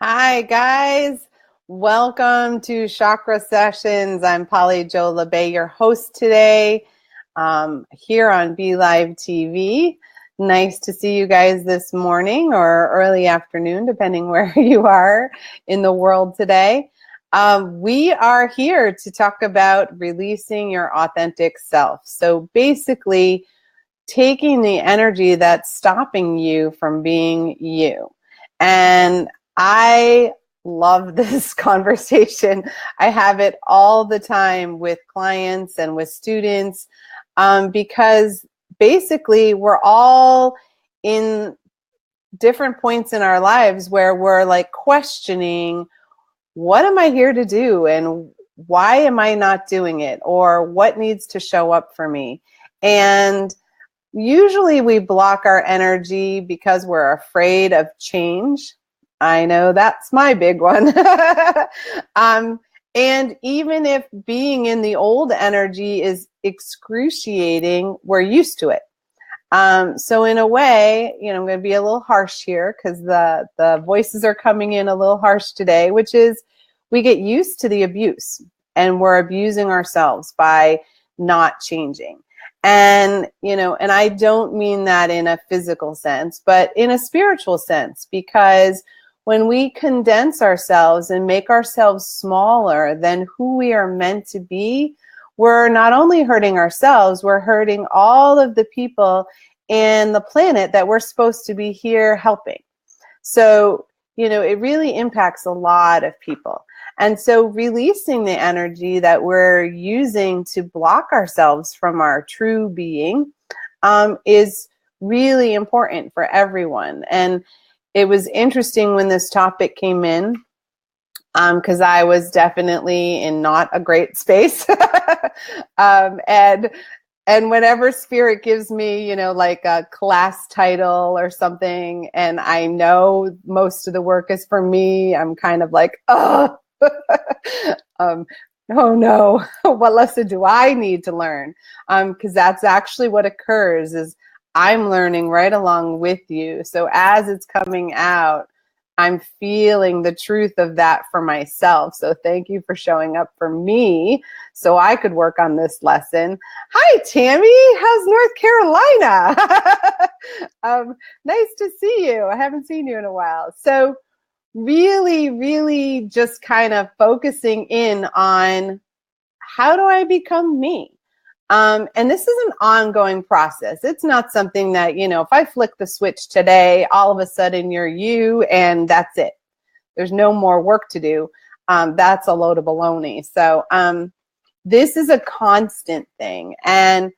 Hi, guys. Welcome to Chakra Sessions. I'm Polly Jo Labbe, your host today, here on Be Live TV. Nice to see you guys this morning or early afternoon, depending where you are in the world today. We are here to talk about releasing your authentic self. So basically, taking the energy that's stopping you from being you. And I love this conversation. I have it all the time with clients and with students because basically we're all in different points in our lives where we're like questioning, what am I here to do? And why am I not doing it? Or what needs to show up for me? And usually we block our energy because we're afraid of change. I know that's my big one. And even if being in the old energy is excruciating, we're used to it. So in a way, I'm going to be a little harsh here because the voices are coming in a little harsh today, which is we get used to the abuse and we're abusing ourselves by not changing. And, and I don't mean that in a physical sense, but in a spiritual sense, because when we condense ourselves and make ourselves smaller than who we are meant to be, we're not only hurting ourselves, we're hurting all of the people in the planet that we're supposed to be here helping. So, it really impacts a lot of people. And so releasing the energy that we're using to block ourselves from our true being is really important for everyone. And it was interesting when this topic came in because I was definitely in not a great space. And whenever spirit gives me, like a class title or something, and I know most of the work is for me, I'm kind of like, oh, oh no, what lesson do I need to learn? Because that's actually what occurs is I'm learning right along with you. So as it's coming out, I'm feeling the truth of that for myself. So thank you for showing up for me so I could work on this lesson. Hi, Tammy. How's North Carolina? Nice to see you. I haven't seen you in a while. So really, really just kind of focusing in on how do I become me? And this is an ongoing process. It's not something that, if I flick the switch today, all of a sudden you're you and that's it. There's no more work to do. That's a load of baloney. So this is a constant thing. And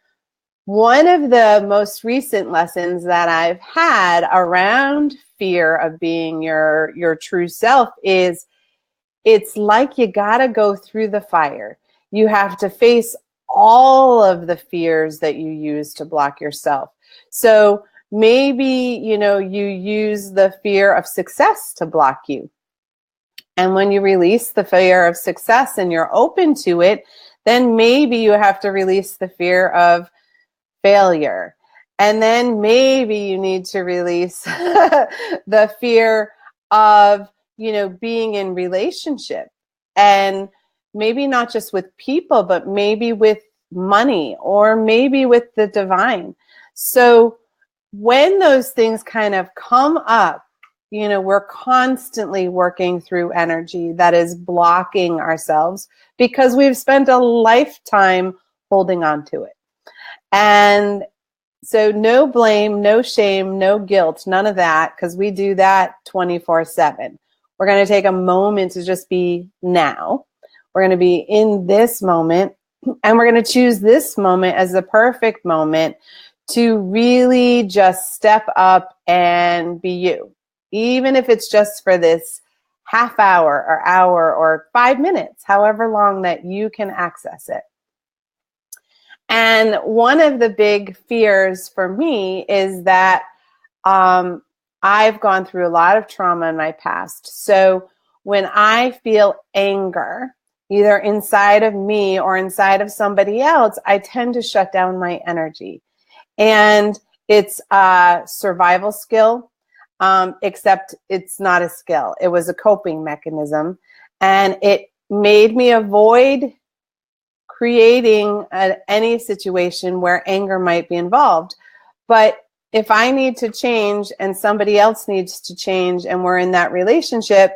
one of the most recent lessons that I've had around fear of being your true self is it's like you got to go through the fire. You have to face all of the fears that you use to block yourself. So maybe, you use the fear of success to block you. And when you release the fear of success and you're open to it, then maybe you have to release the fear of failure. And then maybe you need to release the fear of, being in relationship, and maybe not just with people, but maybe with money or maybe with the divine. So when those things kind of come up, we're constantly working through energy that is blocking ourselves because we've spent a lifetime holding on to it. And so no blame, no shame, no guilt, none of that, because we do that 24/7. We're going to take a moment to just be now. We're going to be in this moment, and we're going to choose this moment as the perfect moment to really just step up and be you, even if it's just for this half hour or hour or 5 minutes, however long that you can access it. And one of the big fears for me is that I've gone through a lot of trauma in my past. So when I feel anger, either inside of me or inside of somebody else, I tend to shut down my energy. And it's a survival skill. except it's not a skill. It was a coping mechanism, and it made me avoid creating any situation where anger might be involved. But if I need to change and somebody else needs to change and we're in that relationship,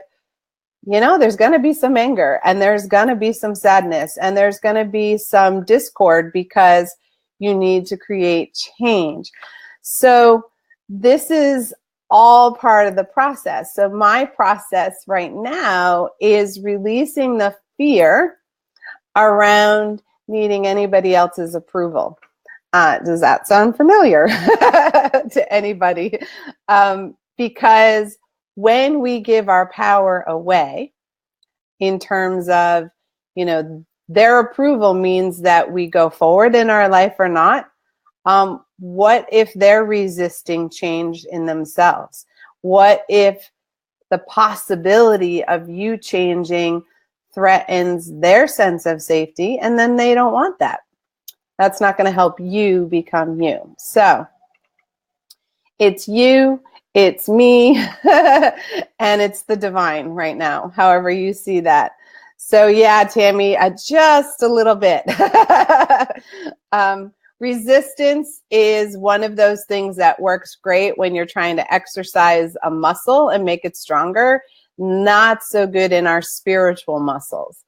there's going to be some anger, and there's going to be some sadness, and there's going to be some discord because you need to create change. So this is all part of the process. So my process right now is releasing the fear around needing anybody else's approval. Does that sound familiar to anybody? Because when we give our power away in terms of, their approval means that we go forward in our life or not. What if they're resisting change in themselves? What if the possibility of you changing threatens their sense of safety, and then they don't want that? That's not going to help you become you. So it's you, it's me, and it's the divine right now, however you see that. So yeah, Tammy, just a little bit. Resistance is one of those things that works great when you're trying to exercise a muscle and make it stronger. Not so good in our spiritual muscles.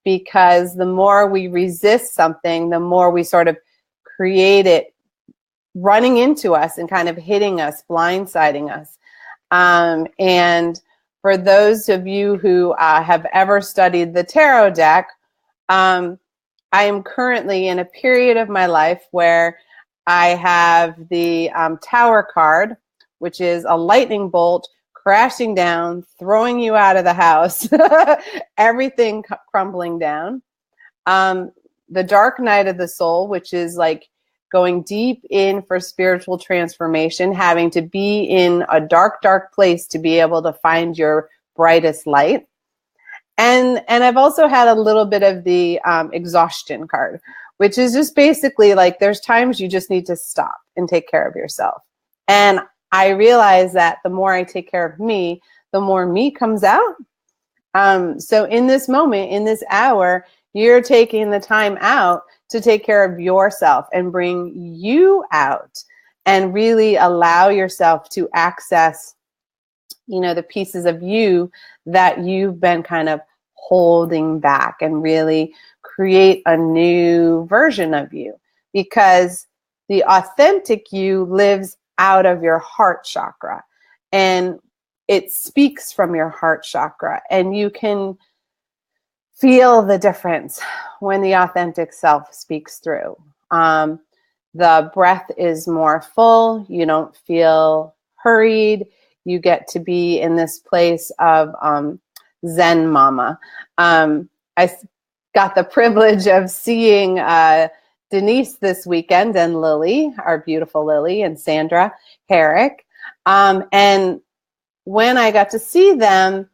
Because the more we resist something, the more we sort of create it running into us and kind of hitting us, blindsiding us. And for those of you who have ever studied the tarot deck, I am currently in a period of my life where I have the Tower card, which is a lightning bolt crashing down, throwing you out of the house, everything crumbling down. The Dark Night of the Soul, which is like going deep in for spiritual transformation, having to be in a dark, dark place to be able to find your brightest light. And I've also had a little bit of the exhaustion card, which is just basically like there's times you just need to stop and take care of yourself. And I realize that the more I take care of me, the more me comes out. So in this moment, in this hour, you're taking the time out to take care of yourself and bring you out and really allow yourself to access, the pieces of you that you've been kind of holding back, and really create a new version of you, because the authentic you lives out of your heart chakra, and it speaks from your heart chakra, and you can feel the difference when the authentic self speaks through. The breath is more full. You don't feel hurried. You get to be in this place of Zen mama. I got the privilege of seeing Denise this weekend, and Lily, our beautiful Lily, and Sandra Herrick. And when I got to see them,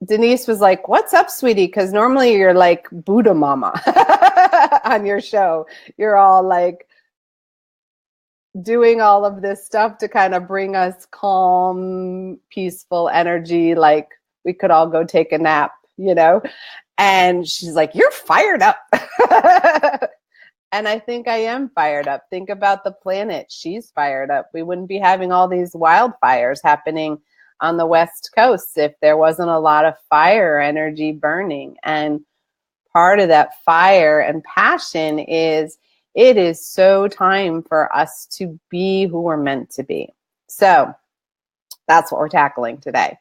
Denise was like, "What's up, sweetie?" Because normally you're like Buddha mama on your show. You're all like doing all of this stuff to kind of bring us calm, peaceful energy, like we could all go take a nap, And she's like, "You're fired up." And I think I am fired up. Think about the planet. She's fired up. We wouldn't be having all these wildfires happening on the West Coast if there wasn't a lot of fire energy burning. And part of that fire and passion is it is so time for us to be who we're meant to be. So that's what we're tackling today.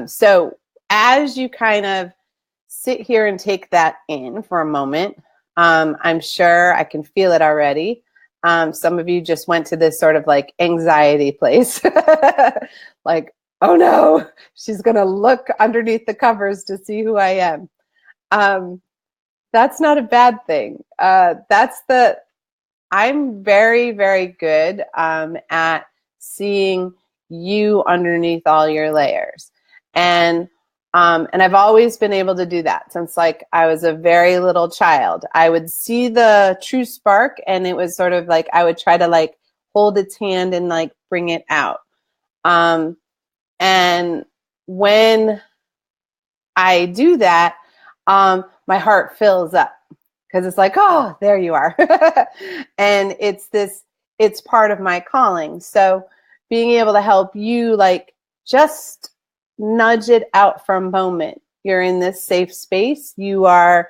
So as you kind of sit here and take that in for a moment, I'm sure I can feel it already. Some of you just went to this sort of like anxiety place, like, oh no, she's going to look underneath the covers to see who I am. That's not a bad thing. I'm very, very good at seeing you underneath all your layers. And And I've always been able to do that since like I was a very little child. I would see the true spark, and it was sort of like I would try to like hold its hand and like bring it out. And when I do that, my heart fills up because it's like, oh, there you are. And it's part of my calling. So being able to help you like just nudge it out for a moment. You're in this safe space. You are,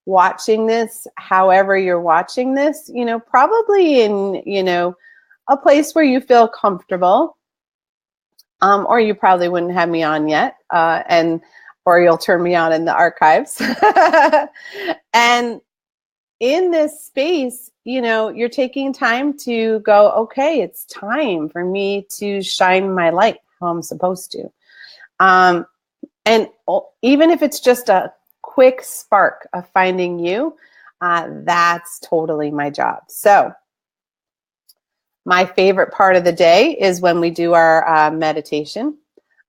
watching this, however you're watching this, probably in, a place where you feel comfortable. Or you probably wouldn't have me on yet, or you'll turn me on in the archives. And in this space, you're taking time to go, okay, it's time for me to shine my light how I'm supposed to. And even if it's just a quick spark of finding you, that's totally my job. So my favorite part of the day is when we do our meditation.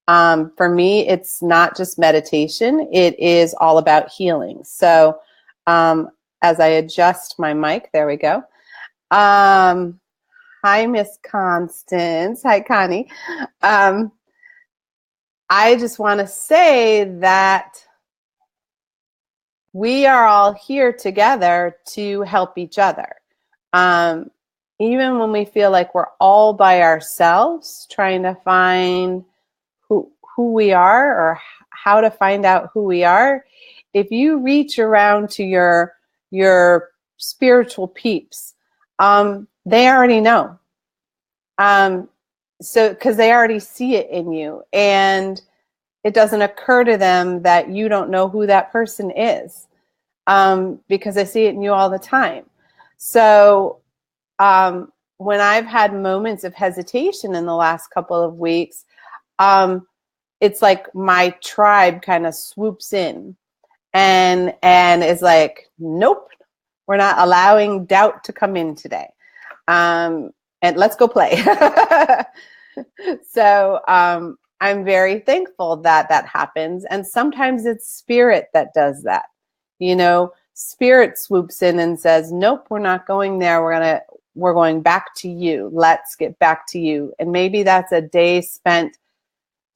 For me, it's not just meditation. It is all about healing. So as I adjust my mic, there we go. Hi, Miss Constance. Hi, Connie. I just want to say that we are all here together to help each other. Even when we feel like we're all by ourselves trying to find who we are or how to find out who we are, if you reach around to your spiritual peeps, they already know. So because they already see it in you, and it doesn't occur to them that you don't know who that person is, because I see it in you all the time. So when I've had moments of hesitation in the last couple of weeks, it's like my tribe kind of swoops in and is like, nope, we're not allowing doubt to come in today. And let's go play. So I'm very thankful that happens. And sometimes it's spirit that does that. Spirit swoops in and says, nope, we're not going there. We're going back to you. Let's get back to you. And maybe that's a day spent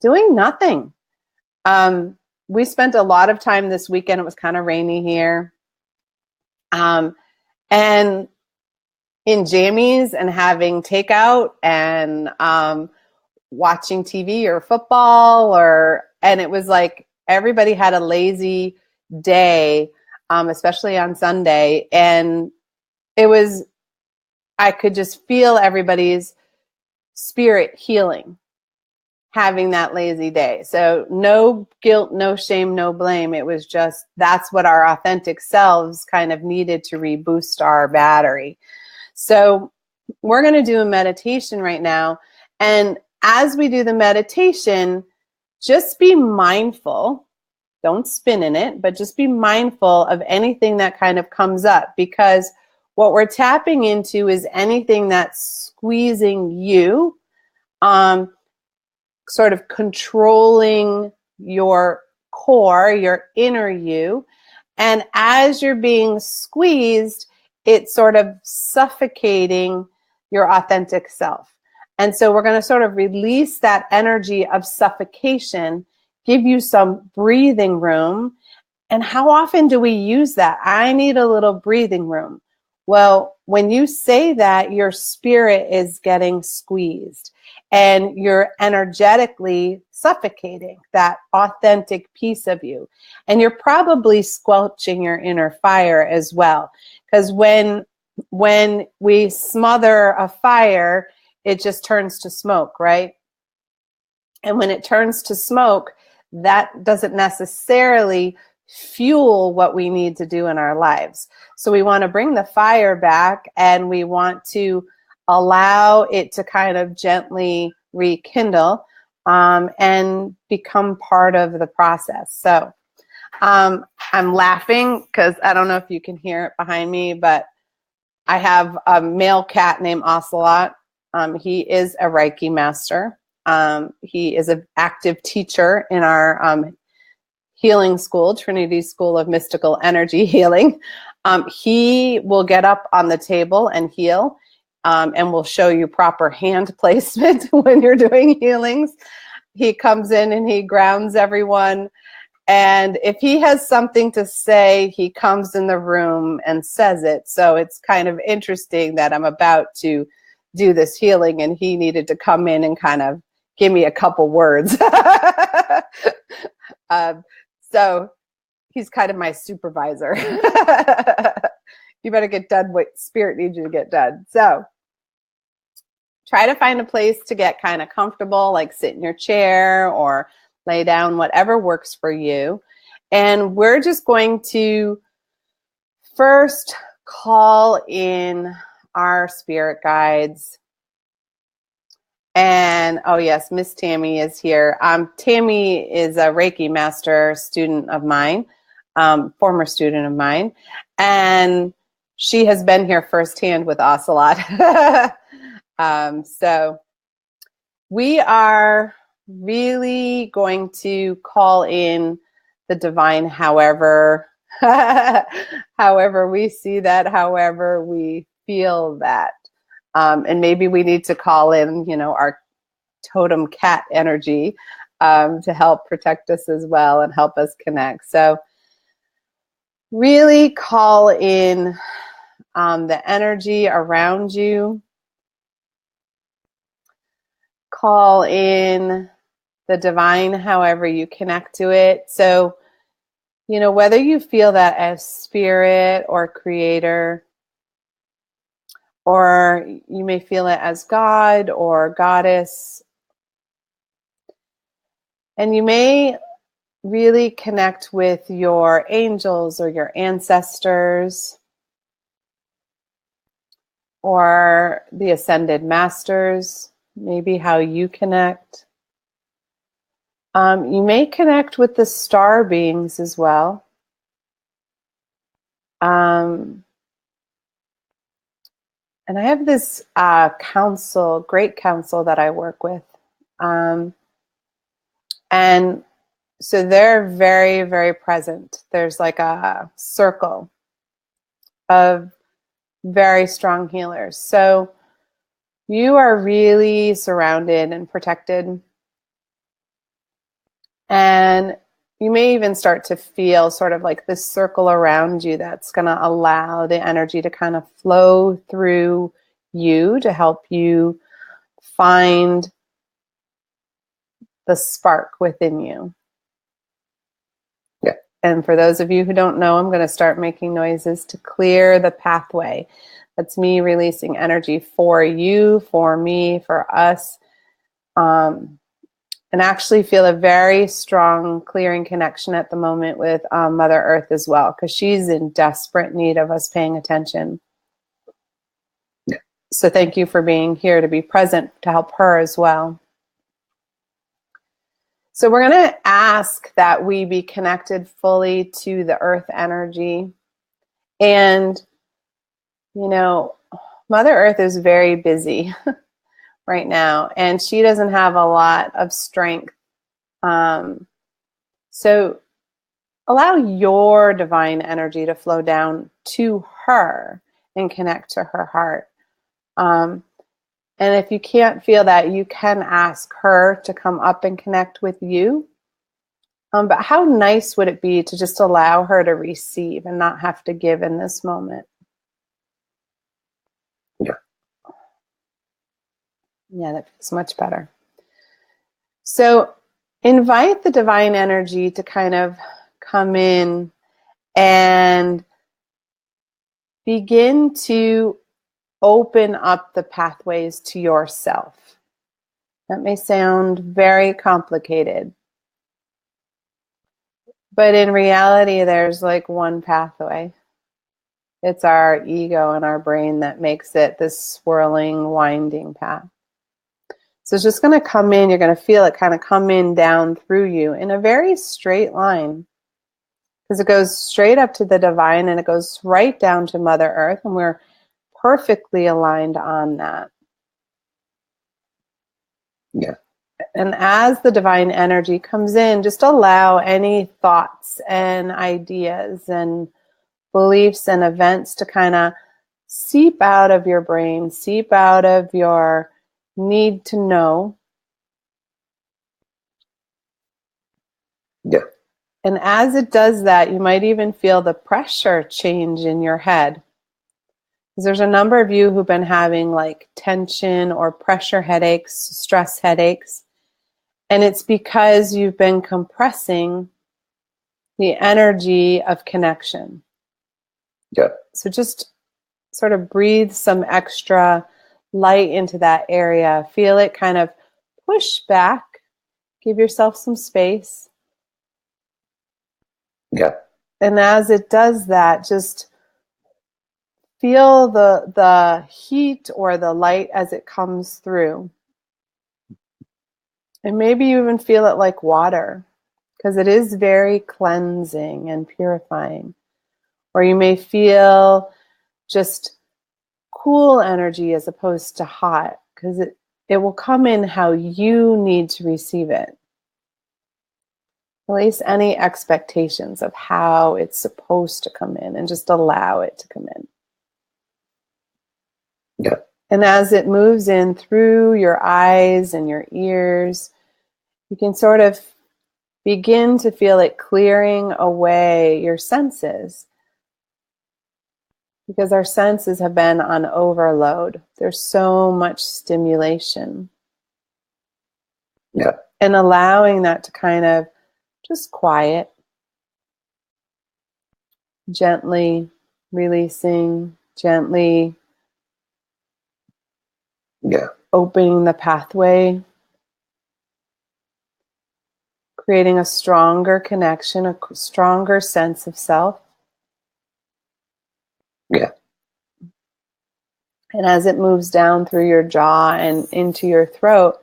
doing nothing. We spent a lot of time this weekend. It was kind of rainy here. And in jammies and having takeout and watching TV or football, and it was like everybody had a lazy day, especially on Sunday. And I could just feel everybody's spirit healing, having that lazy day. So no guilt, no shame, no blame. It was just, that's what our authentic selves kind of needed to reboost our battery. So we're going to do a meditation right now. And as we do the meditation, just be mindful. Don't spin in it, but just be mindful of anything that kind of comes up, because what we're tapping into is anything that's squeezing you, sort of controlling your core, your inner you. And as you're being squeezed, it's sort of suffocating your authentic self. And so we're going to sort of release that energy of suffocation, give you some breathing room. And how often do we use that? I need a little breathing room. Well, when you say that, your spirit is getting squeezed and you're energetically suffocating that authentic piece of you. And you're probably squelching your inner fire as well. Because when we smother a fire, it just turns to smoke, right? And when it turns to smoke, that doesn't necessarily fuel what we need to do in our lives. So we want to bring the fire back, and we want to allow it to kind of gently rekindle, and become part of the process. So I'm laughing because I don't know if you can hear it behind me, but I have a male cat named Ocelot. He is a Reiki master. He is an active teacher in our healing school, Trinity School of Mystical Energy Healing. He will get up on the table and heal, and will show you proper hand placement when you're doing healings. He comes in and he grounds everyone. And if he has something to say, he comes in the room and says it. So it's kind of interesting that I'm about to do this healing and he needed to come in and kind of give me a couple words. So he's kind of my supervisor. You better get done what Spirit needs you to get done. So try to find a place to get kind of comfortable, like sit in your chair or lay down, whatever works for you. And we're just going to first call in our spirit guides. And oh yes, Miss Tammy is here. Tammy is a Reiki master student of mine, former student of mine. And she has been here firsthand with Ocelot. So we are really going to call in the divine however however we see that, however we feel that. And maybe we need to call in, our totem cat energy to help protect us as well and help us connect. So really call in the energy around you. Call in the divine however you connect to it. So, whether you feel that as spirit or creator, or you may feel it as God or goddess, and you may really connect with your angels or your ancestors or the ascended masters, maybe how you connect. You may connect with the star beings as well. And I have this great council that I work with. And so they're very, very present. There's like a circle of very strong healers. So you are really surrounded and protected. And you may even start to feel sort of like this circle around you that's going to allow the energy to kind of flow through you to help you find the spark within you. Yeah. And for those of you who don't know, I'm going to start making noises to clear the pathway. That's me releasing energy for you, for me, for us. And actually feel a very strong clearing connection at the moment with Mother Earth as well, because she's in desperate need of us paying attention. Yeah. So thank you for being here to be present to help her as well. So we're going to ask that we be connected fully to the earth energy. And, Mother Earth is very busy right now, and she doesn't have a lot of strength. So allow your divine energy to flow down to her and connect to her heart. And if you can't feel that, you can ask her to come up and connect with you. But how nice would it be to just allow her to receive and not have to give in this moment? Yeah, that feels much better. So invite the divine energy to kind of come in and begin to open up the pathways to yourself. That may sound very complicated, but in reality, there's like one pathway. It's our ego and our brain that makes it this swirling, winding path. So it's just going to come in. You're going to feel it kind of come in down through you in a very straight line, because it goes straight up to the divine and it goes right down to Mother Earth, and we're perfectly aligned on that. Yeah. And as the divine energy comes in, just allow any thoughts and ideas and beliefs and events to kind of seep out of your brain, seep out of your need to know. Yeah. And as it does that, you might even feel the pressure change in your head. Because there's a number of you who've been having like tension or pressure headaches, stress headaches. And it's because you've been compressing the energy of connection. Yeah. So just sort of breathe some extra light into that area. Feel it kind of push back. Give yourself some space. Yeah. And as it does that, just feel the heat or the light as it comes through. And maybe you even feel it like water, because it is very cleansing and purifying. Or you may feel just cool energy as opposed to hot, because it will come in how you need to receive it. Release any expectations of how it's supposed to come in and just allow it to come in. Yeah. And as it moves in through your eyes and your ears, you can sort of begin to feel it clearing away your senses. Because our senses have been on overload. There's so much stimulation. Yeah. And allowing that to kind of just quiet, gently releasing, gently opening the pathway, creating a stronger connection, a stronger sense of self. Yeah. And as it moves down through your jaw and into your throat,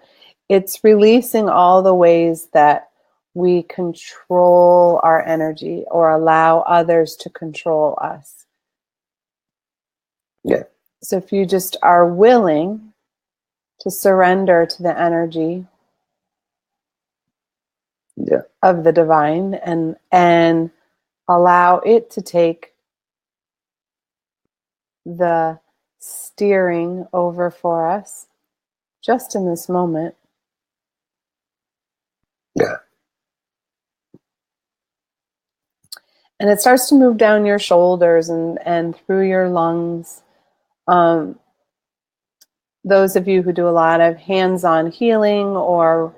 it's releasing all the ways that we control our energy or allow others to control us. Yeah. So if you just are willing to surrender to the energy of the divine and allow it to take the steering over for us just in this moment. Yeah. And it starts to move down your shoulders and through your lungs. Those of you who do a lot of hands-on healing or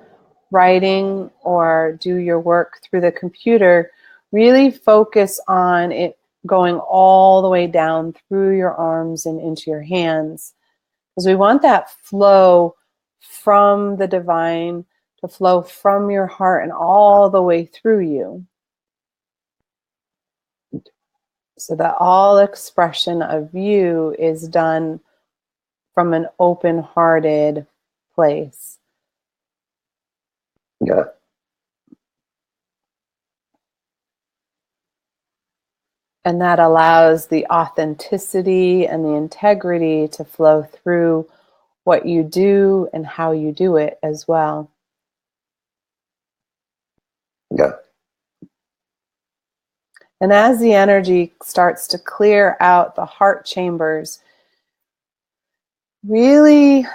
writing or do your work through the computer, really focus on it going all the way down through your arms and into your hands. Because we want that flow from the divine to flow from your heart and all the way through you. So that all expression of you is done from an open-hearted place. Yeah. And that allows the authenticity and the integrity to flow through what you do and how you do it as well. Yeah. And as the energy starts to clear out the heart chambers, really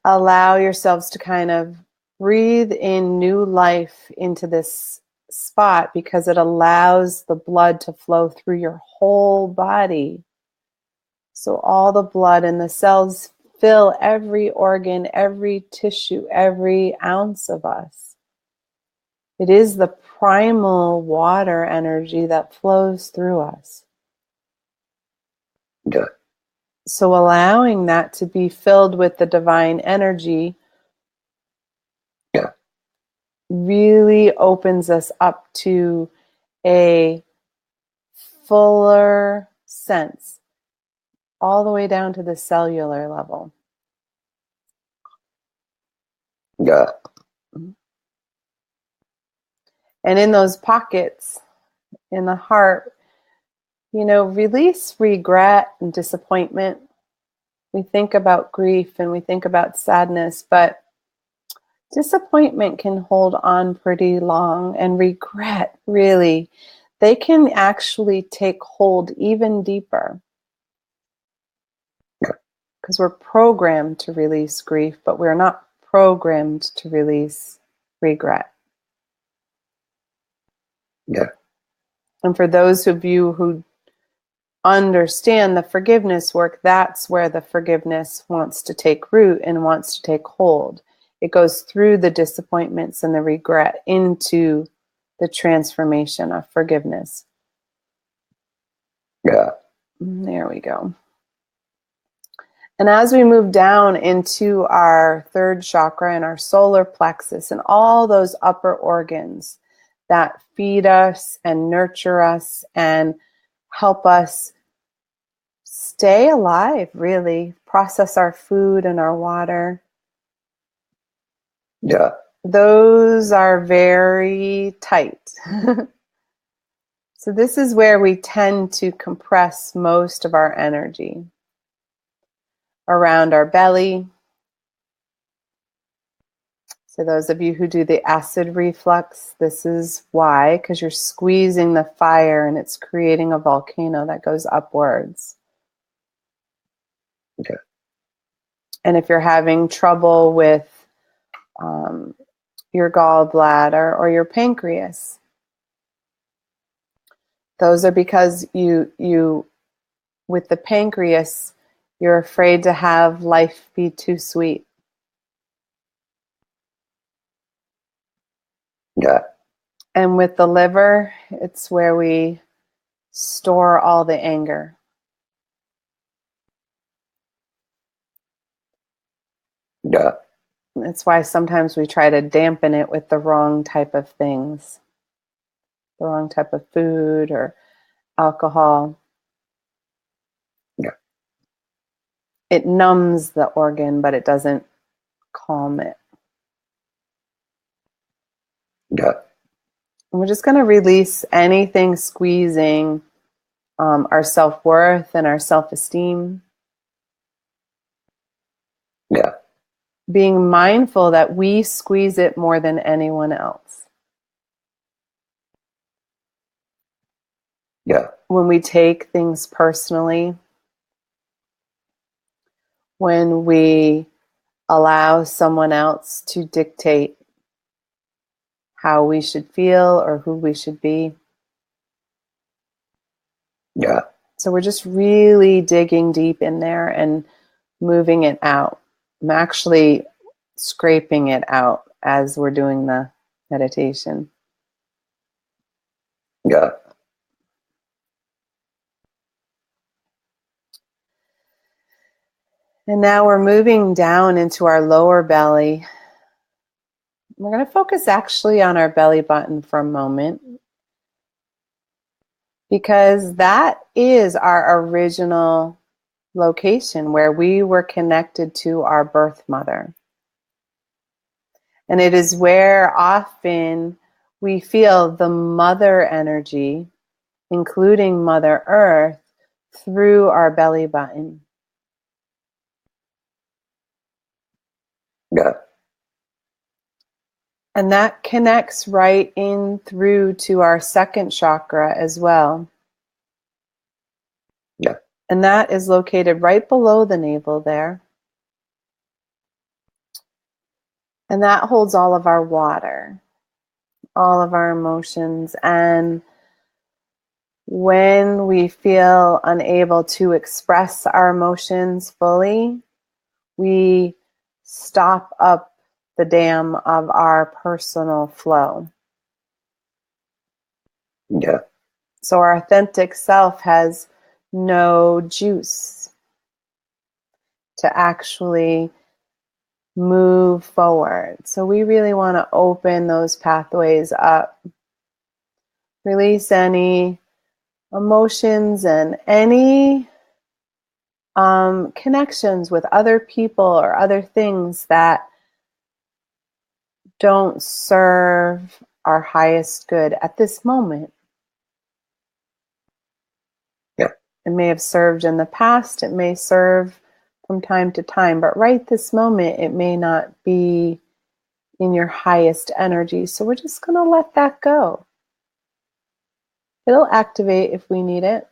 allow yourselves to kind of breathe in new life into this spot, because it allows the blood to flow through your whole body. So all the blood and the cells fill every organ, every tissue, every ounce of us. It is the primal water energy that flows through us. Yeah. So allowing that to be filled with the divine energy really opens us up to a fuller sense, all the way down to the cellular level. Yeah. And in those pockets in the heart, release regret and disappointment. We think about grief and we think about sadness, but Disappointment can hold on pretty long, and regret, really, they can actually take hold even deeper Yeah. because we're programmed to release grief, but we're not programmed to release regret. Yeah. And for those of you who understand the forgiveness work, that's where the forgiveness wants to take root and wants to take hold. It goes through the disappointments and the regret into the transformation of forgiveness. Yeah. There we go. And as we move down into our third chakra and our solar plexus and all those upper organs that feed us and nurture us and help us stay alive, really, process our food and our water. Yeah. Those are very tight. So this is where we tend to compress most of our energy. Around our belly. So those of you who do the acid reflux, this is why, because you're squeezing the fire and it's creating a volcano that goes upwards. Okay. And if you're having trouble with your gallbladder or your pancreas, those are because you with the pancreas, you're afraid to have life be too sweet. Yeah. And with the liver, it's where we store all the anger. Yeah. That's why sometimes we try to dampen it with the wrong type of things, the wrong type of food or alcohol. Yeah. It numbs the organ, but it doesn't calm it. Yeah. And we're just going to release anything squeezing our self-worth and our self-esteem. Yeah. Being mindful that we squeeze it more than anyone else. Yeah. When we take things personally, when we allow someone else to dictate how we should feel or who we should be. Yeah. So we're just really digging deep in there and moving it out. I'm actually scraping it out as we're doing the meditation. Yeah. And now we're moving down into our lower belly. We're going to focus actually on our belly button for a moment, because that is our original location where we were connected to our birth mother. And it is where often we feel the mother energy, including Mother Earth, through our belly button. Yeah. And that connects right in through to our second chakra as well. Yeah. And that is located right below the navel there. And that holds all of our water, all of our emotions. And when we feel unable to express our emotions fully, we stop up the dam of our personal flow. Yeah. So our authentic self has no juice to actually move forward. So we really want to open those pathways up. Release any emotions and any connections with other people or other things that don't serve our highest good at this moment. Yeah. It may have served in the past, it may serve from time to time, but right this moment, it may not be in your highest energy. So we're just going to let that go. It'll activate if we need it.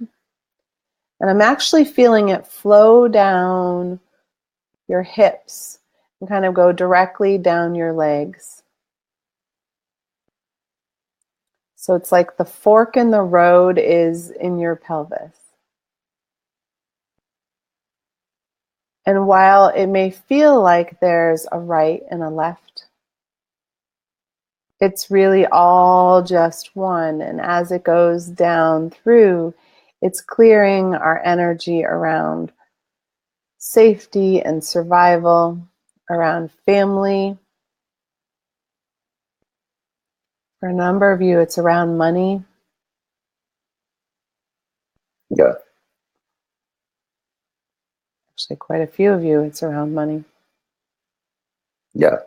And I'm actually feeling it flow down your hips and kind of go directly down your legs. So it's like the fork in the road is in your pelvis. And while it may feel like there's a right and a left, it's really all just one. And as it goes down through, it's clearing our energy around safety and survival, around family. For a number of you, it's around money. Yeah. Actually, quite a few of you, it's around money. Yeah.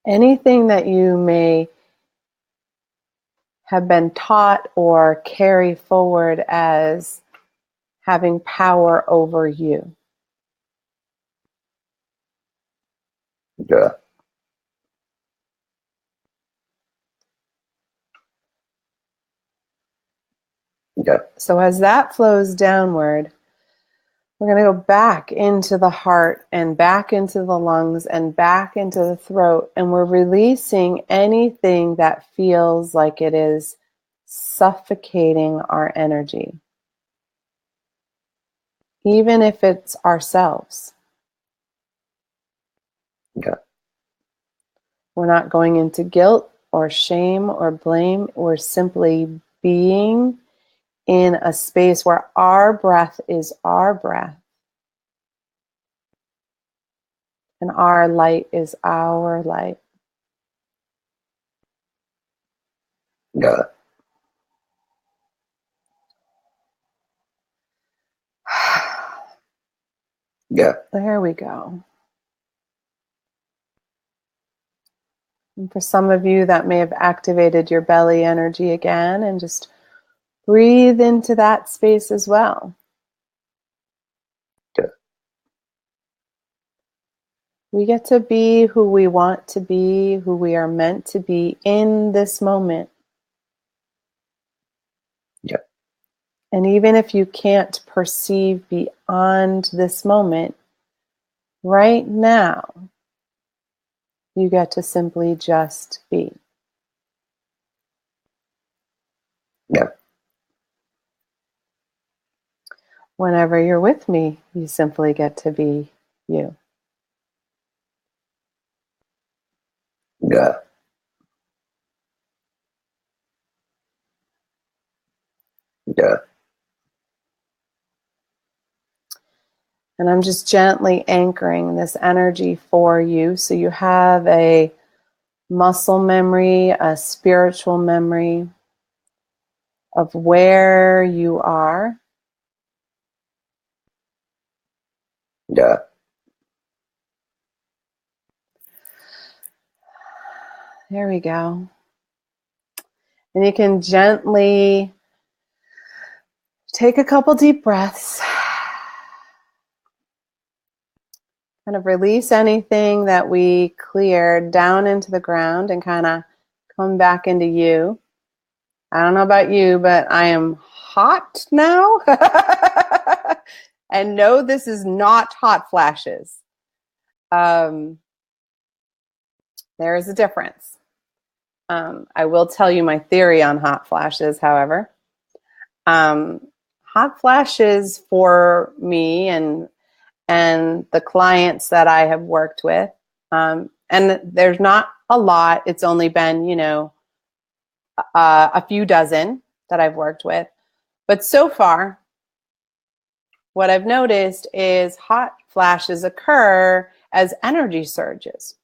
Anything that you may have been taught or carry forward as having power over you. Yeah. Yeah. So as that flows downward, we're going to go back into the heart and back into the lungs and back into the throat. And we're releasing anything that feels like it is suffocating our energy. Even if it's ourselves. Yeah. We're not going into guilt or shame or blame. We're simply being in a space where our breath is our breath. And our light is our light. Yeah. Yeah. There we go. And for some of you, that may have activated your belly energy again, and just breathe into that space as well. Yeah. We get to be who we want to be, who we are meant to be in this moment. Yeah. And even if you can't perceive beyond this moment, right now, you get to simply just be. Yeah. Whenever you're with me, you simply get to be you. Yeah. Yeah. And I'm just gently anchoring this energy for you. So you have a muscle memory, a spiritual memory of where you are. Yeah. There we go. And you can gently take a couple deep breaths. Kind of release anything that we cleared down into the ground and kind of come back into you. I don't know about you, but I am hot now. And no, this is not hot flashes. There is a difference. I will tell you my theory on hot flashes, however. Hot flashes for me and the clients that I have worked with, and there's not a lot. It's only been, a few dozen that I've worked with. But so far, what I've noticed is hot flashes occur as energy surges.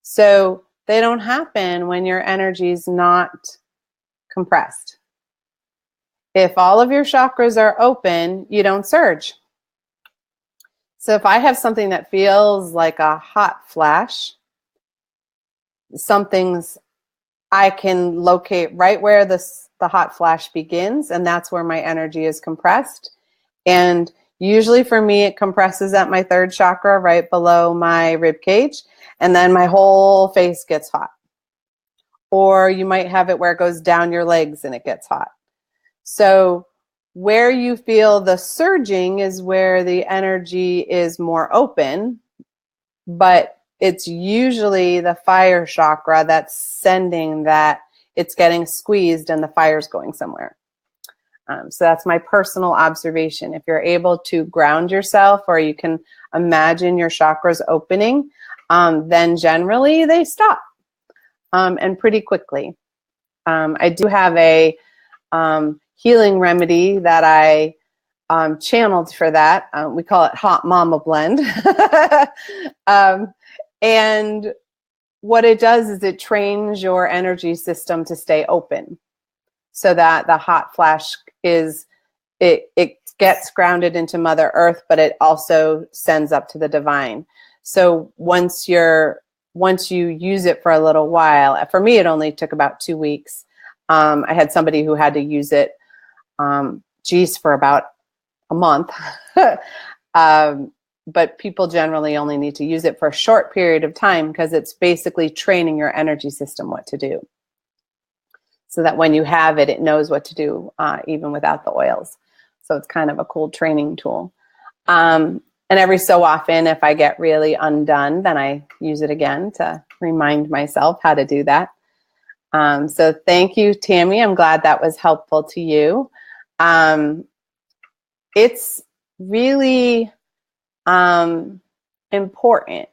So they don't happen when your energy is not compressed. If all of your chakras are open, you don't surge. So if I have something that feels like a hot flash, something's I can locate right where the hot flash begins, and that's where my energy is compressed. And Usually for me, it compresses at my third chakra right below my rib cage, and then my whole face gets hot. Or you might have it where it goes down your legs and it gets hot. So where you feel the surging is where the energy is more open, but it's usually the fire chakra that's sending that it's getting squeezed and the fire's going somewhere. So that's my personal observation. If you're able to ground yourself, or you can imagine your chakras opening, then generally they stop, and pretty quickly. I do have a healing remedy that I channeled for that. We call it Hot Mama Blend. And what it does is it trains your energy system to stay open, so that the hot flash it gets grounded into Mother Earth, but it also sends up to the divine. So once you use it for a little while, for me it only took about 2 weeks. I had somebody who had to use it, for about a month. But people generally only need to use it for a short period of time, because it's basically training your energy system what to do, so that when you have it, it knows what to do, even without the oils. So it's kind of a cool training tool. And every so often, if I get really undone, then I use it again to remind myself how to do that. So thank you, Tammy. I'm glad that was helpful to you. It's really important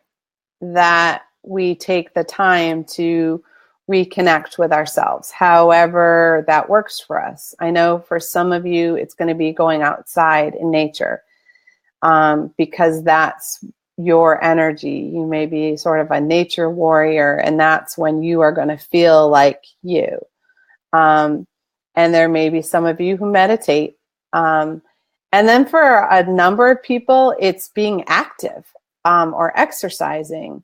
that we take the time to reconnect with ourselves, however that works for us. I know for some of you, it's going to be going outside in nature, because that's your energy. You may be sort of a nature warrior, and that's when you are going to feel like you. And there may be some of you who meditate. And then for a number of people, it's being active, or exercising.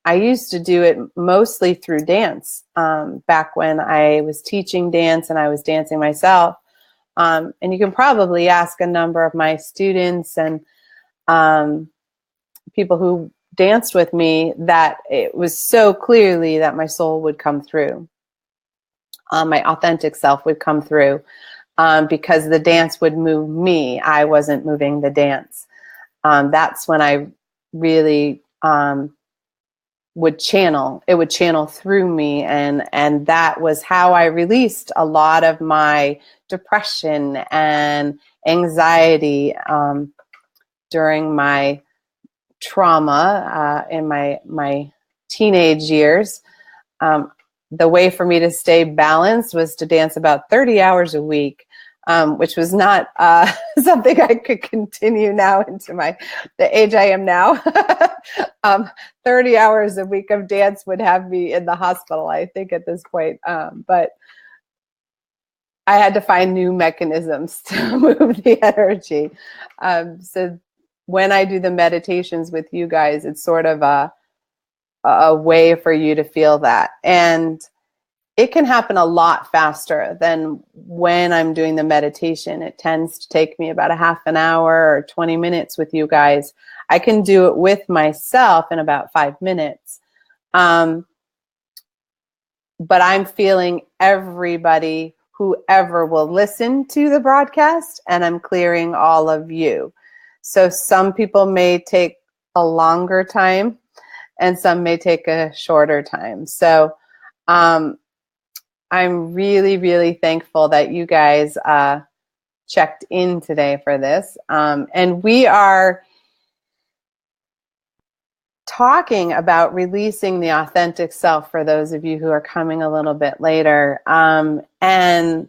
I used to do it mostly through dance, back when I was teaching dance and I was dancing myself. And you can probably ask a number of my students and people who danced with me that it was so clearly that my soul would come through. My authentic self would come through, because the dance would move me. I wasn't moving the dance. That's when I really would channel. It would channel through me, and that was how I released a lot of my depression and anxiety during my trauma in my teenage years. The way for me to stay balanced was to dance about 30 hours a week, which was not something I could continue now into the age I am now. 30 hours a week of dance would have me in the hospital, I think, at this point. But I had to find new mechanisms to move the energy. So when I do the meditations with you guys, it's sort of a way for you to feel that. And it can happen a lot faster than when I'm doing the meditation. It tends to take me about a half an hour or 20 minutes with you guys. I can do it with myself in about 5 minutes. But I'm feeling everybody, whoever will listen to the broadcast, and I'm clearing all of you. So some people may take a longer time and some may take a shorter time. So I'm really, really thankful that you guys checked in today for this. And we are talking about releasing the authentic self for those of you who are coming a little bit later. And I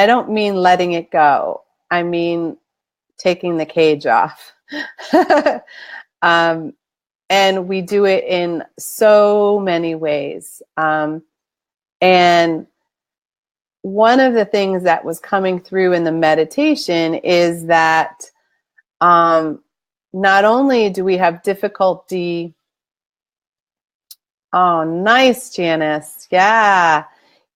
don't mean letting it go. I mean taking the cage off. And we do it in so many ways. And one of the things that was coming through in the meditation is that not only do we have difficulty. Oh, nice, Janice. Yeah.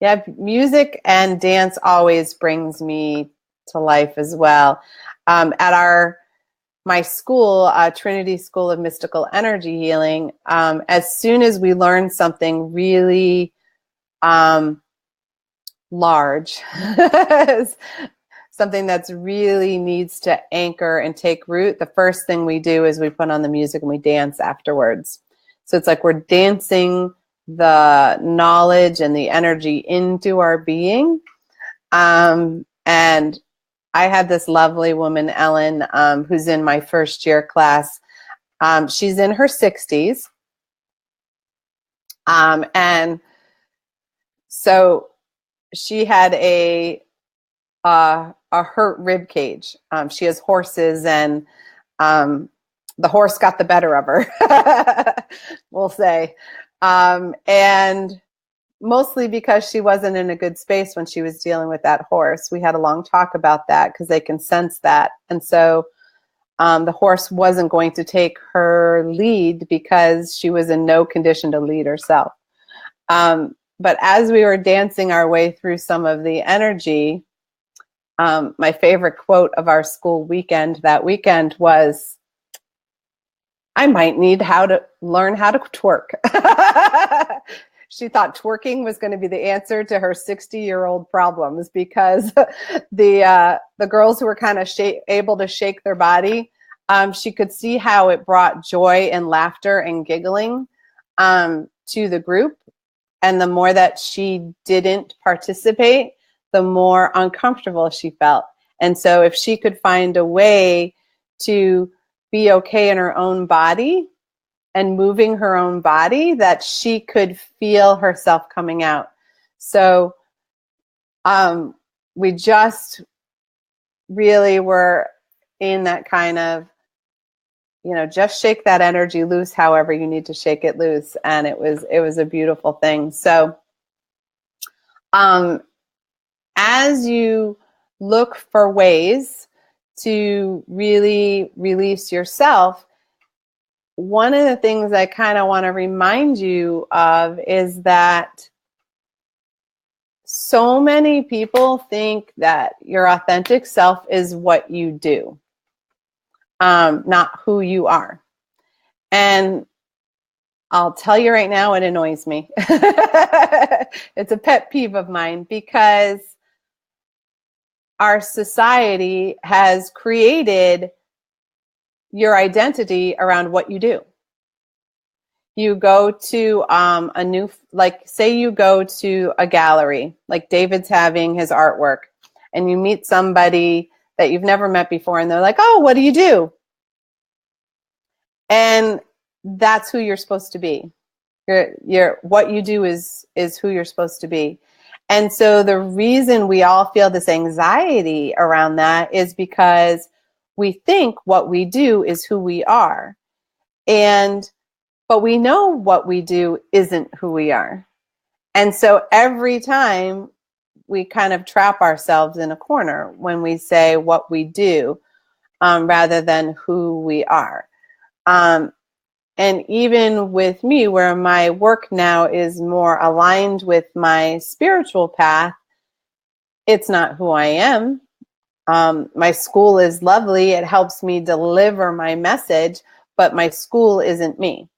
Yeah, music and dance always brings me to life as well. At my school, Trinity School of Mystical Energy Healing, as soon as we learn something really large, something that's really needs to anchor and take root, the first thing we do is we put on the music and we dance afterwards. So it's like we're dancing the knowledge and the energy into our being. And I had this lovely woman, Ellen, who's in my first year class. She's in her 60s. And so she had a hurt rib cage. She has horses, and the horse got the better of her, we'll say. And mostly because she wasn't in a good space when she was dealing with that horse. We had a long talk about that because they can sense that. And so the horse wasn't going to take her lead because she was in no condition to lead herself. But as we were dancing our way through some of the energy, my favorite quote of our school weekend that weekend was, "I might need to learn how to twerk." She thought twerking was going to be the answer to her 60-year-old problems, because the girls who were kind of able to shake their body, she could see how it brought joy and laughter and giggling to the group. And the more that she didn't participate, the more uncomfortable she felt. And so if she could find a way to be okay in her own body and moving her own body, that she could feel herself coming out. So we just really were in that kind of, just shake that energy loose however you need to shake it loose. And it was a beautiful thing. So as you look for ways to really release yourself, one of the things I kind of want to remind you of is that so many people think that your authentic self is what you do, not who you are. And I'll tell you right now, it annoys me. It's a pet peeve of mine, because our society has created your identity around what you do. You go to say you go to a gallery, like David's having his artwork, and you meet somebody that you've never met before, and they're like, "Oh, what do you do?" And that's who you're supposed to be. What you do is who you're supposed to be. And so the reason we all feel this anxiety around that is because we think what we do is who we are. But we know what we do isn't who we are. And so every time we kind of trap ourselves in a corner when we say what we do, rather than who we are. And even with me, where my work now is more aligned with my spiritual path, it's not who I am. My school is lovely. It helps me deliver my message, but my school isn't me.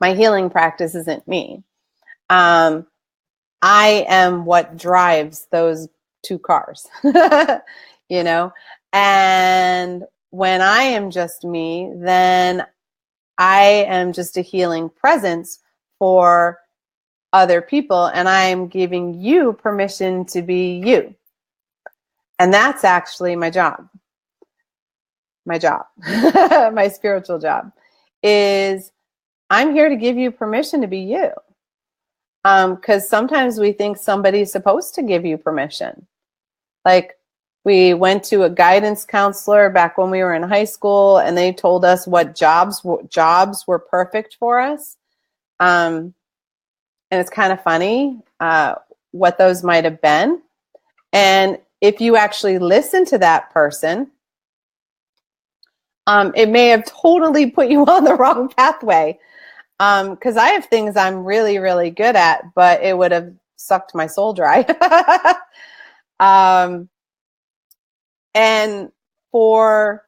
My healing practice isn't me. I am what drives those two cars, And when I am just me, then I am just a healing presence for other people, and I am giving you permission to be you. And that's actually my job. My spiritual job is, I'm here to give you permission to be you. Because sometimes we think somebody's supposed to give you permission. Like, we went to a guidance counselor back when we were in high school, and they told us what jobs were perfect for us. And it's kind of funny what those might have been. And if you actually listen to that person, it may have totally put you on the wrong pathway. Because I have things I'm really, really good at, but it would have sucked my soul dry. And for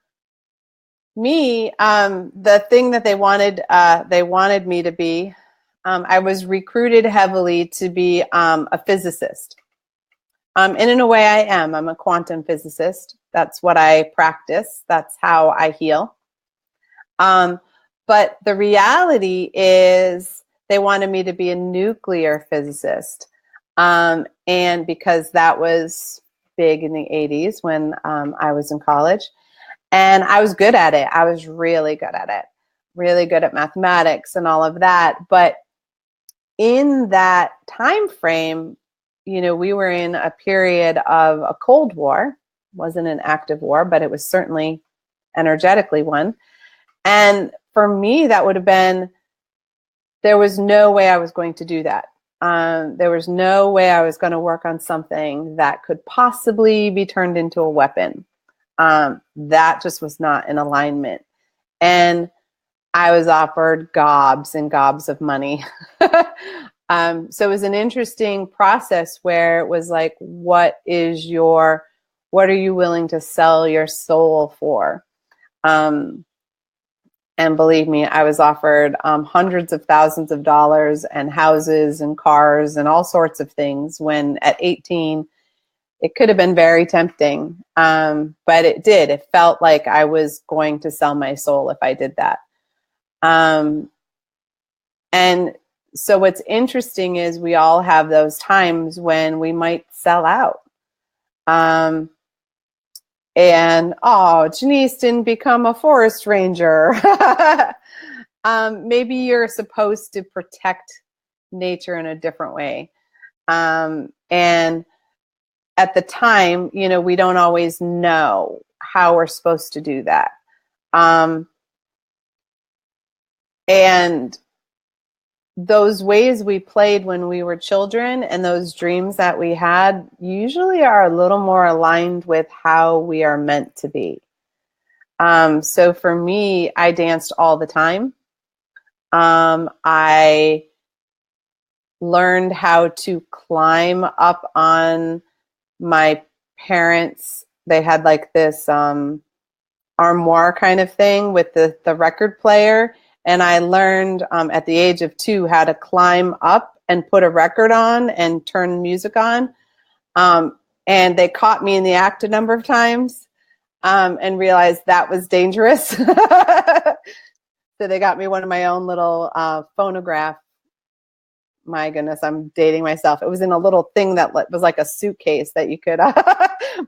me, the thing that they wanted me to be, I was recruited heavily to be a physicist. And in a way I am. I'm a quantum physicist. That's what I practice. That's how I heal. But the reality is they wanted me to be a nuclear physicist. And because that was big in the 80s when I was in college. And I was good at it. I was really good at it. Really good at mathematics and all of that. But in that time frame, we were in a period of a Cold War. It wasn't an active war, but it was certainly energetically one. And for me, that would have been, there was no way I was going to do that. There was no way I was going to work on something that could possibly be turned into a weapon. That just was not in alignment. And I was offered gobs and gobs of money. So it was an interesting process where it was like, what are you willing to sell your soul for? And believe me, I was offered hundreds of thousands of dollars and houses and cars and all sorts of things when at 18, it could have been very tempting. But it did. It felt like I was going to sell my soul if I did that. And so what's interesting is we all have those times when we might sell out. Janice didn't become a forest ranger. Maybe you're supposed to protect nature in a different way. And at the time, we don't always know how we're supposed to do that. And those ways we played when we were children and those dreams that we had usually are a little more aligned with how we are meant to be. So for me, I danced all the time. I learned how to climb up on my parents. They had like this armoire kind of thing with the record player. And I learned at the age of 2 how to climb up and put a record on and turn music on. And they caught me in the act a number of times and realized that was dangerous. So they got me one of my own little phonograph. My goodness, I'm dating myself. It was in a little thing that was like a suitcase that you could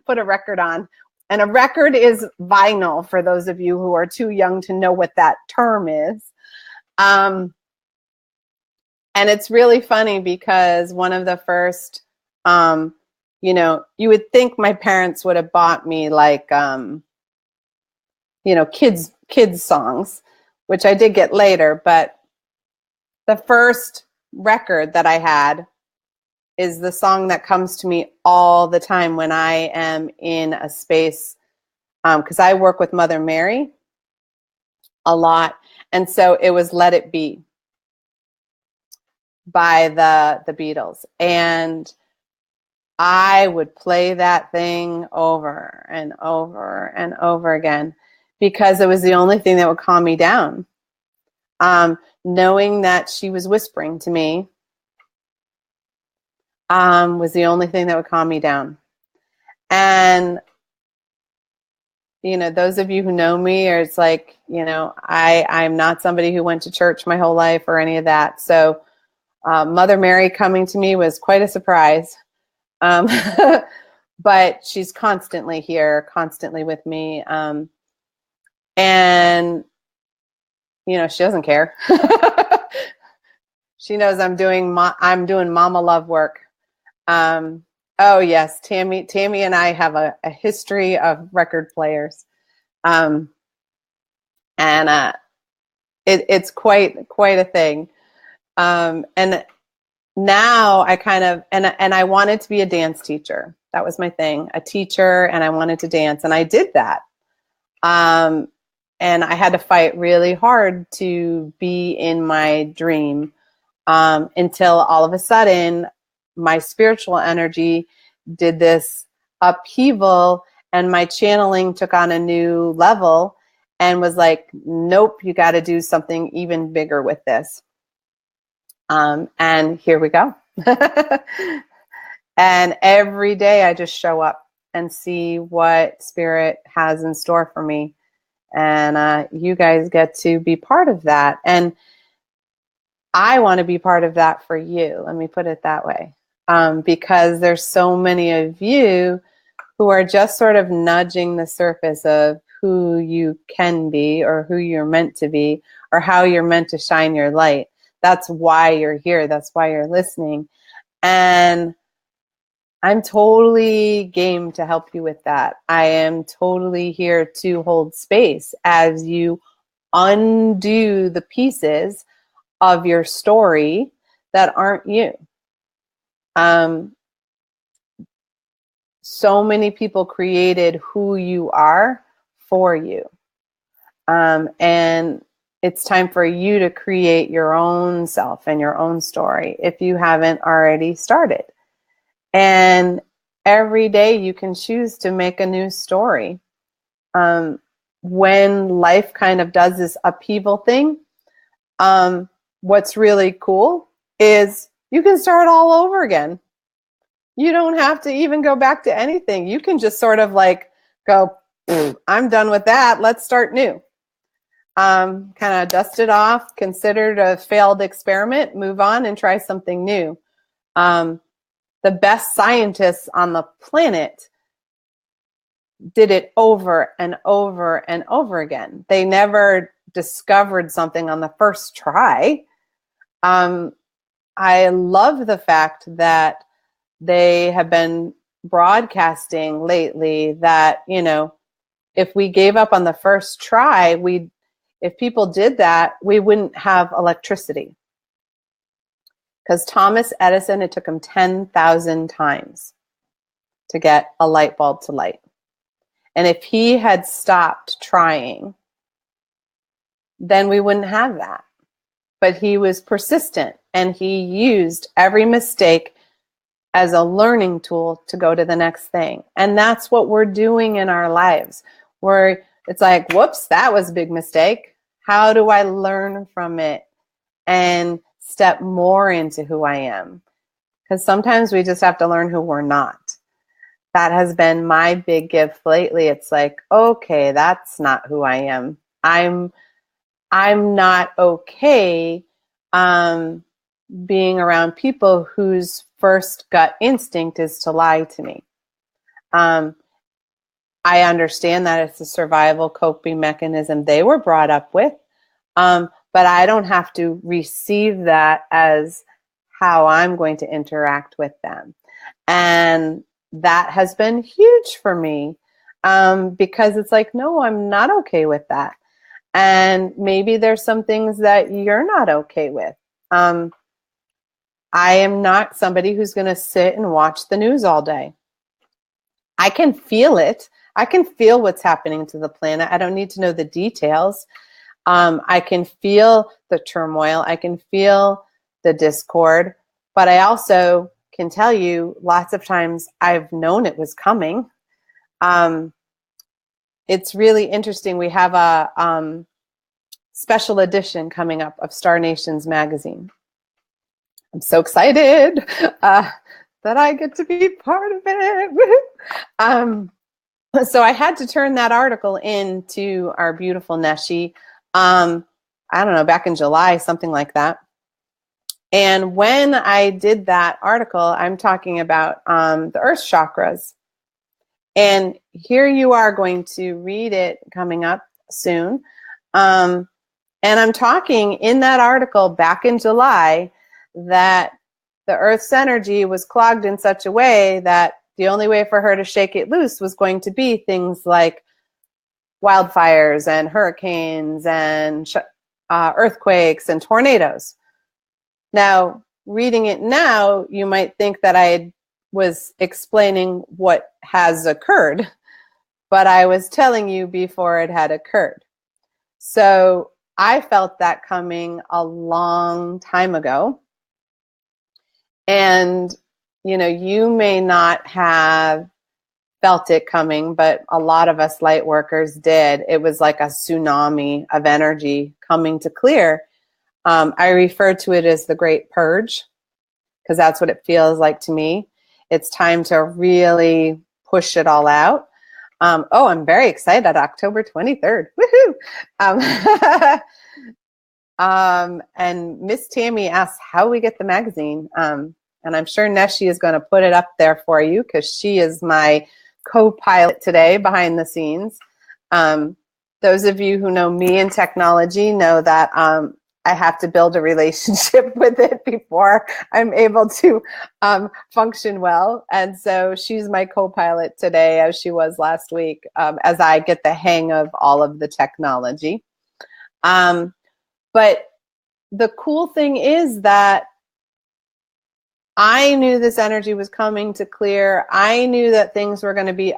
put a record on. And a record is vinyl, for those of you who are too young to know what that term is. And it's really funny because one of the first, you would think my parents would have bought me like, kids songs, which I did get later. But the first record that I had is the song that comes to me all the time when I am in a space, because I work with Mother Mary a lot. And so it was Let It Be by the Beatles. And I would play that thing over and over and over again because it was the only thing that would calm me down. Knowing that she was whispering to me was the only thing that would calm me down. And, those of you who know me, or it's like, I'm not somebody who went to church my whole life or any of that. So Mother Mary coming to me was quite a surprise. But she's constantly here, constantly with me. And, she doesn't care. She knows I'm doing mama love work. Oh yes, Tammy and I have a history of record players. And it's quite a thing. And now I kind of, and I wanted to be a dance teacher. That was my thing, a teacher, and I wanted to dance, and I did that. And I had to fight really hard to be in my dream, until all of a sudden my spiritual energy did this upheaval And my channeling took on a new level and was like, nope, you got to do something even bigger with this. And here we go. And every day I just show up and see what Spirit has in store for me. And you guys get to be part of that. And I want to be part of that for you. Let me put it that way. Because there's so many of you who are just sort of nudging the surface of who you can be or who you're meant to be or how you're meant to shine your light. That's why you're here. That's why you're listening. And I'm totally game to help you with that. I am totally here to hold space as you undo the pieces of your story that aren't you. So many people created who you are for you. And it's time for you to create your own self and your own story if you haven't already started. And every day you can choose to make a new story. When life kind of does this upheaval thing, what's really cool is you can start all over again. You don't have to even go back to anything. You can just sort of like go, I'm done with that. Let's start new. Kind of dust it off, considered a failed experiment, move on and try something new. The best scientists on the planet did it over and over and over again. They never discovered something on the first try. I love the fact that they have been broadcasting lately that, you know, if we gave up on the first try, if people did that, we wouldn't have electricity. Because Thomas Edison, it took him 10,000 times to get a light bulb to light. And if he had stopped trying, then we wouldn't have that. But he was persistent and he used every mistake as a learning tool to go to the next thing. And that's what we're doing in our lives. It's like, whoops, that was a big mistake. How do I learn from it and step more into who I am? Because sometimes we just have to learn who we're not. That has been my big gift lately. It's like, okay, that's not who I am. I'm not okay being around people whose first gut instinct is to lie to me. I understand that it's a survival coping mechanism they were brought up with, but I don't have to receive that as how I'm going to interact with them. And that has been huge for me because it's like, no, I'm not okay with that. And maybe there's some things that you're not okay with. I am not somebody who's going to sit and watch the news all day. I can feel it. I can feel what's happening to the planet. I don't need to know the details. I can feel the turmoil. I can feel the discord. But I also can tell you lots of times I've known it was coming. It's really interesting. We have a special edition coming up of Star Nations magazine. I'm so excited that I get to be part of it. So I had to turn that article into our beautiful Neshi. I don't know, back in July, something like that. And when I did that article, I'm talking about the earth chakras. And here you are going to read it coming up soon. And I'm talking in that article back in July that the earth's energy was clogged in such a way that the only way for her to shake it loose was going to be things like wildfires and hurricanes and earthquakes and tornadoes. Now, reading it now, you might think that I was explaining what has occurred, but I was telling you before it had occurred. So I felt that coming a long time ago. And, you know, you may not have felt it coming, but a lot of us light workers did. It was like a tsunami of energy coming to clear. I refer to it as the Great Purge, because that's what it feels like to me. It's time to really push it all out. I'm very excited. October 23rd. Woohoo! And Miss Tammy asks how we get the magazine. And I'm sure Neshi is going to put it up there for you, because she is my co-pilot today behind the scenes. Those of you who know me in technology know that I have to build a relationship with it before I'm able to function well. And so she's my co-pilot today, as she was last week, as I get the hang of all of the technology. But the cool thing is that I knew this energy was coming to clear. I knew that things were going to be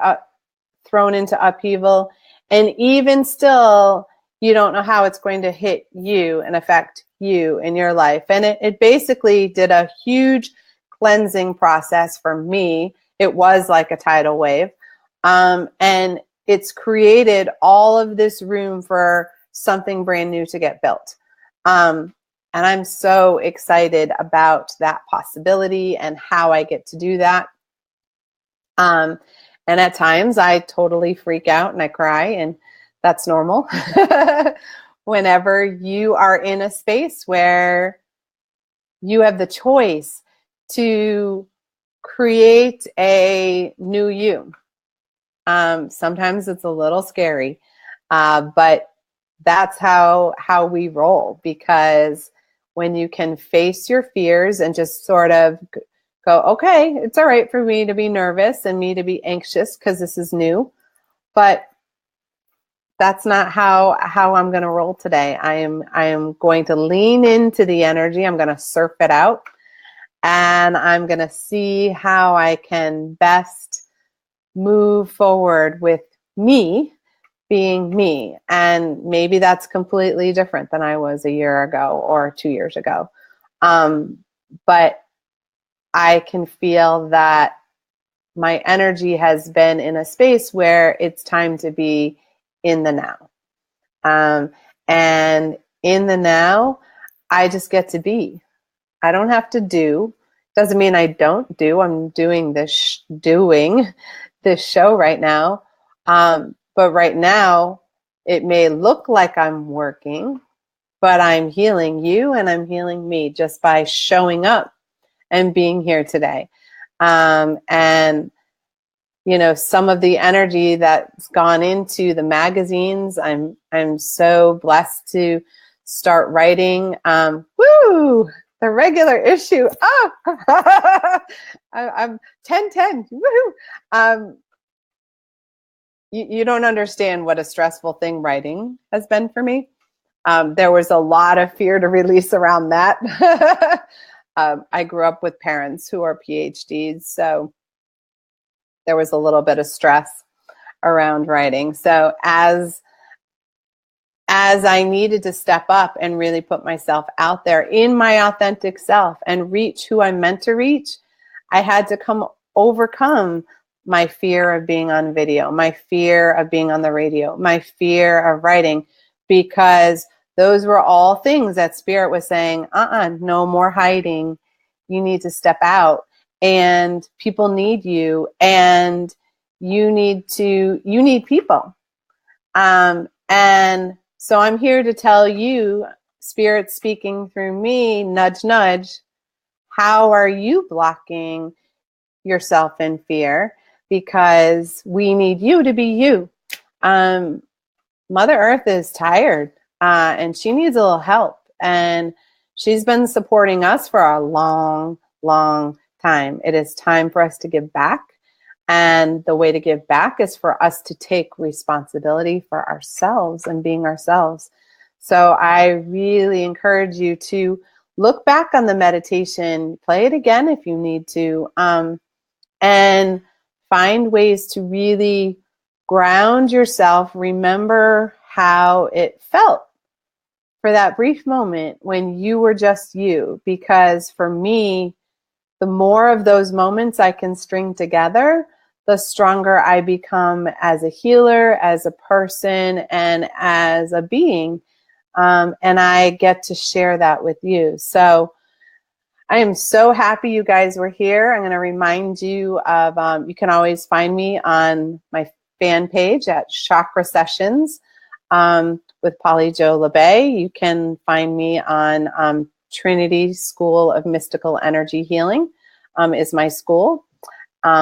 thrown into upheaval. And even still, you don't know how it's going to hit you and affect you in your life. And it basically did a huge cleansing process for me. It was like a tidal wave. And it's created all of this room for something brand new to get built. And I'm so excited about that possibility and how I get to do that. And at times I totally freak out and I cry, and that's normal. Whenever you are in a space where you have the choice to create a new you. Sometimes it's a little scary, but that's how we roll, because when you can face your fears and just sort of go, okay, it's all right for me to be nervous and me to be anxious because this is new, but that's not how I'm going to roll today. I am going to lean into the energy. I'm going to surf it out, and I'm going to see how I can best move forward with me being me. And maybe that's completely different than I was a year ago or 2 years ago. But I can feel that my energy has been in a space where it's time to be in the now. And in the now, I just get to be. I don't have to do. Doesn't mean I don't do. I'm doing this show right now. But right now, it may look like I'm working, but I'm healing you and I'm healing me just by showing up and being here today. And, you know, some of the energy that's gone into the magazines, I'm so blessed to start writing. The regular issue. I'm 10/10. Woohoo! You don't understand what a stressful thing writing has been for me. There was a lot of fear to release around that. I grew up with parents who are PhDs, so there was a little bit of stress around writing. So as I needed to step up and really put myself out there in my authentic self and reach who I'm meant to reach, I had to overcome my fear of being on video, my fear of being on the radio, my fear of writing, because those were all things that Spirit was saying, no more hiding. You need to step out, and people need you, and you need people. And so I'm here to tell you, Spirit speaking through me, nudge, nudge, how are you blocking yourself in fear? Because we need you to be you. Mother Earth is tired, and she needs a little help. And she's been supporting us for a long, long time. It is time for us to give back. And the way to give back is for us to take responsibility for ourselves and being ourselves. So I really encourage you to look back on the meditation, play it again if you need to, and find ways to really ground yourself. Remember how it felt for that brief moment when you were just you. Because for me, the more of those moments I can string together, the stronger I become as a healer, as a person, and as a being. And I get to share that with you. So I am so happy you guys were here. I'm going to remind you of, you can always find me on my fan page at Chakra Sessions with Polly Jo Labbe. You can find me on Trinity School of Mystical Energy Healing is my school,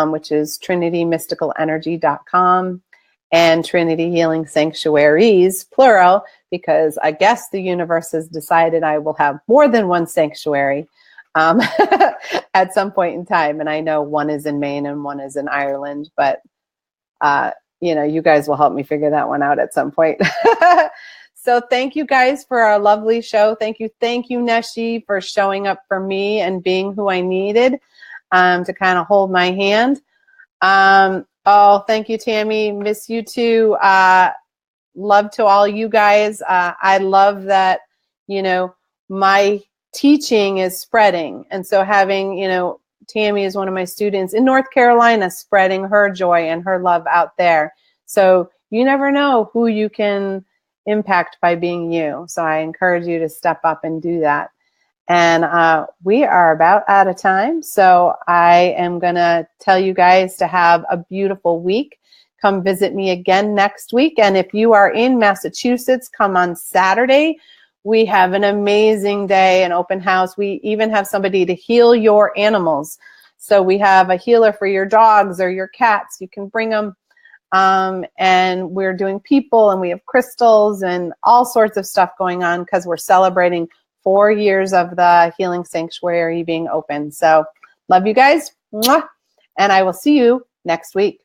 which is trinitymysticalenergy.com, and Trinity Healing Sanctuaries, plural, because I guess the universe has decided I will have more than one sanctuary at some point in time. And I know one is in Maine and one is in Ireland, but you guys will help me figure that one out at some point. So thank you guys for our lovely show. Thank you, Neshi, for showing up for me and being who I needed to kind of hold my hand. Oh, thank you, Tammy. Miss you too. Love to all you guys. I love that, my teaching is spreading. And so having, Tammy is one of my students in North Carolina, spreading her joy and her love out there. So you never know who you can impact by being you. So I encourage you to step up and do that. And we are about out of time. So I am going to tell you guys to have a beautiful week. Come visit me again next week. And if you are in Massachusetts, come on Saturday. We have an amazing day, an open house. We even have somebody to heal your animals. So we have a healer for your dogs or your cats. You can bring them. And we're doing people, and we have crystals and all sorts of stuff going on because we're celebrating 4 years of the Healing Sanctuary being open. So love you guys. Mwah. And I will see you next week.